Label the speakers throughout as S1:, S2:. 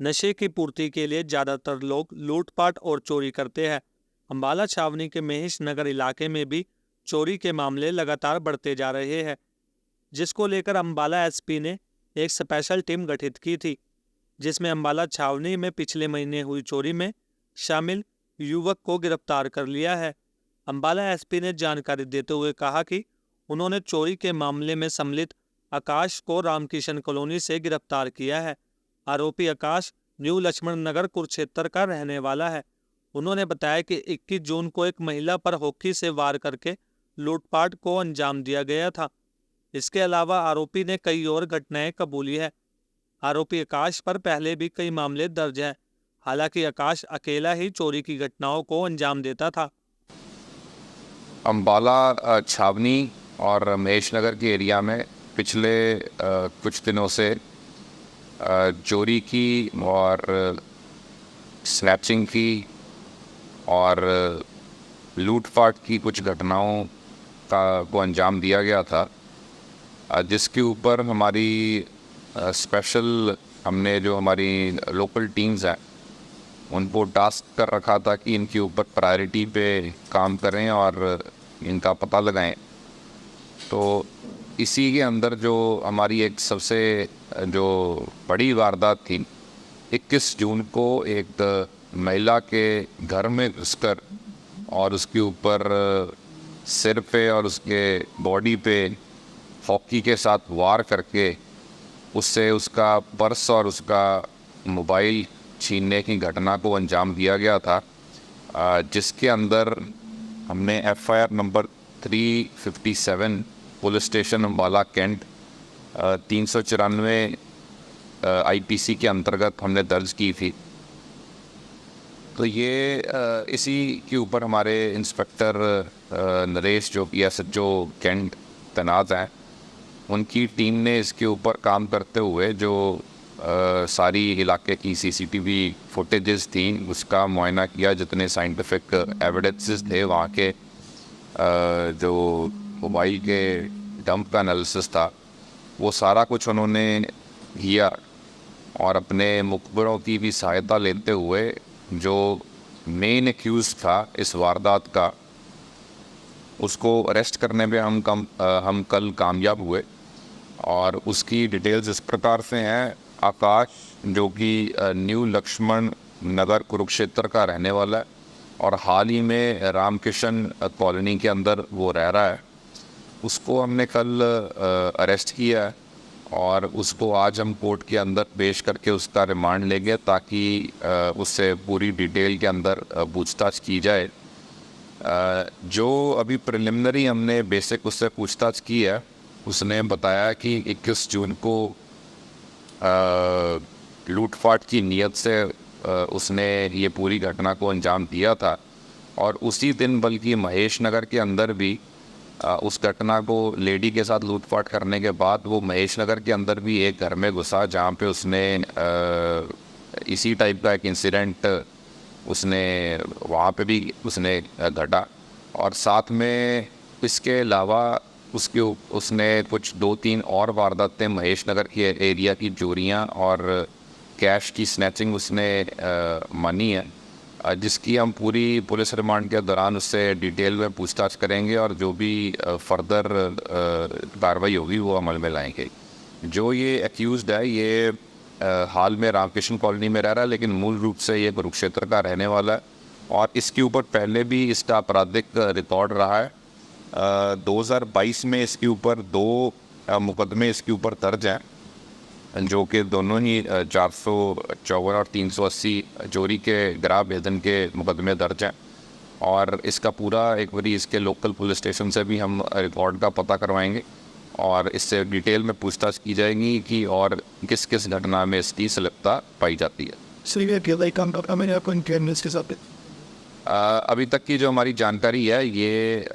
S1: नशे की पूर्ति के लिए ज्यादातर लोग लूटपाट और चोरी करते हैं। अंबाला छावनी के महेश नगर इलाके में भी चोरी के मामले लगातार बढ़ते जा रहे हैं, जिसको लेकर अंबाला एसपी ने एक स्पेशल टीम गठित की थी, जिसमें अंबाला छावनी में पिछले महीने हुई चोरी में शामिल युवक को गिरफ्तार कर लिया है। अंबाला एसपी ने जानकारी देते हुए कहा कि उन्होंने चोरी के मामले में सम्मिलित आकाश को रामकिशन कॉलोनी से गिरफ्तार किया है। आरोपी आकाश न्यू लक्ष्मण नगर कुरुक्षेत्र का रहने वाला है। उन्होंने बताया कि 21 जून को एक महिला पर होकी से वार करके लूटपाट को अंजाम दिया गया था। इसके अलावा आरोपी ने कई और घटनाएं कबूली है। आरोपी आकाश पर पहले भी कई मामले दर्ज हैं। हालांकि आकाश अकेला ही चोरी की घटनाओं को अंजाम देता था।
S2: अंबाला छावनी और महेश नगर के एरिया में पिछले कुछ दिनों से चोरी की और स्नैचिंग की और लूटपाट की कुछ घटनाओं को अंजाम दिया गया था, जिसके ऊपर हमारी स्पेशल हमने जो हमारी लोकल टीम्स हैं उनको टास्क कर रखा था कि इनके ऊपर प्रायोरिटी पे काम करें और इनका पता लगाएं। तो इसी के अंदर जो हमारी एक सबसे जो बड़ी वारदात थी, 21 जून को एक महिला के घर में घुसकर और उसके ऊपर सिर पे और उसके बॉडी पे हॉकी के साथ वार करके उससे उसका पर्स और उसका मोबाइल छीनने की घटना को अंजाम दिया गया था, जिसके अंदर हमने FIR number 357 police station Ambala cantt 394 IPC के अंतर्गत हमने दर्ज की थी। तो ये इसी के ऊपर हमारे इंस्पेक्टर नरेश जो PSHO कैंट तैनात हैं, उनकी टीम ने इसके ऊपर काम करते हुए जो सारी इलाके की CCTV फुटेजेस थी उसका मुआयना किया। जितने साइंटिफिक एविडेंसेस थे वहाँ के जो मोबाइल के डंप का एनालिसिस था, वो सारा कुछ उन्होंने किया और अपने मुखबिरों की भी सहायता लेते हुए जो मेन एक्यूज था इस वारदात का, उसको अरेस्ट करने में हम कल कामयाब हुए। और उसकी डिटेल्स इस प्रकार से हैं। आकाश जो कि न्यू लक्ष्मण नगर कुरुक्षेत्र का रहने वाला है और हाल ही में रामकिशन कॉलोनी के अंदर वो रह रहा है, उसको हमने कल अरेस्ट किया है और उसको आज हम कोर्ट के अंदर पेश करके उसका रिमांड लेंगे ताकि उससे पूरी डिटेल के अंदर पूछताछ की जाए। जो अभी प्रिलिमिनरी हमने बेसिक उससे पूछताछ की है, उसने बताया कि 21 जून को लूटपाट की नीयत से उसने ये पूरी घटना को अंजाम दिया था और उसी दिन बल्कि महेश नगर के अंदर भी उस घटना को लेडी के साथ लूटपाट करने के बाद वो महेश नगर के अंदर भी एक घर में घुसा जहाँ पे उसने इसी टाइप का एक इंसिडेंट उसने वहाँ पे भी उसने घटा। और साथ में इसके अलावा उसने कुछ 2-3 और वारदातें महेश नगर के एरिया की चोरियाँ और कैश की स्नैचिंग उसने मानी है, जिसकी हम पूरी पुलिस रिमांड के दौरान उससे डिटेल में पूछताछ करेंगे और जो भी फर्दर कार्रवाई होगी वो अमल में लाएंगे। जो ये एक्यूज़ड है ये हाल में रामकिशन कॉलोनी में रह रहा है, लेकिन मूल रूप से ये कुरुक्षेत्र का रहने वाला है और इसके ऊपर पहले भी इसका आपराधिक रिकॉर्ड रहा है। 2022 में इसके ऊपर 2 मुकदमे इसके ऊपर दर्ज हैं, जो कि दोनों ही 454 और 380 चोरी के गिरह भेदन के मुकदमे दर्ज हैं। और इसका पूरा एक बारी इसके लोकल पुलिस स्टेशन से भी हम रिकॉर्ड का पता करवाएंगे और इससे डिटेल में पूछताछ की जाएगी कि और किस किस घटना में इसकी संलिप्तता पाई जाती है। अभी तक की जो हमारी जानकारी है ये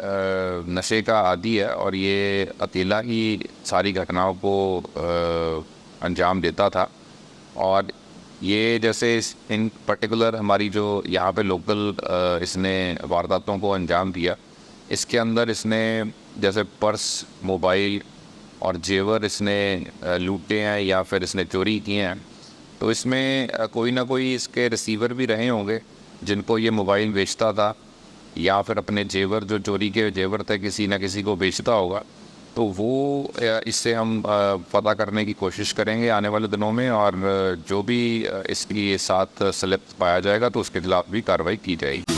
S2: नशे का आदी है और ये अकेला ही सारी घटनाओं को अंजाम देता था। और ये जैसे इन पर्टिकुलर हमारी जो यहाँ पे लोकल इसने वारदातों को अंजाम दिया, इसके अंदर इसने जैसे पर्स, मोबाइल और जेवर इसने लूटे हैं या फिर इसने चोरी किए हैं। तो इसमें कोई ना कोई इसके रिसीवर भी रहे होंगे जिनको ये मोबाइल बेचता था, या फिर अपने जेवर जो चोरी के जेवर थे किसी ना किसी को बेचता होगा। तो वो इससे हम पता करने की कोशिश करेंगे आने वाले दिनों में, और जो भी इसकी साथ संलिप्त पाया जाएगा तो उसके खिलाफ भी कार्रवाई की जाएगी।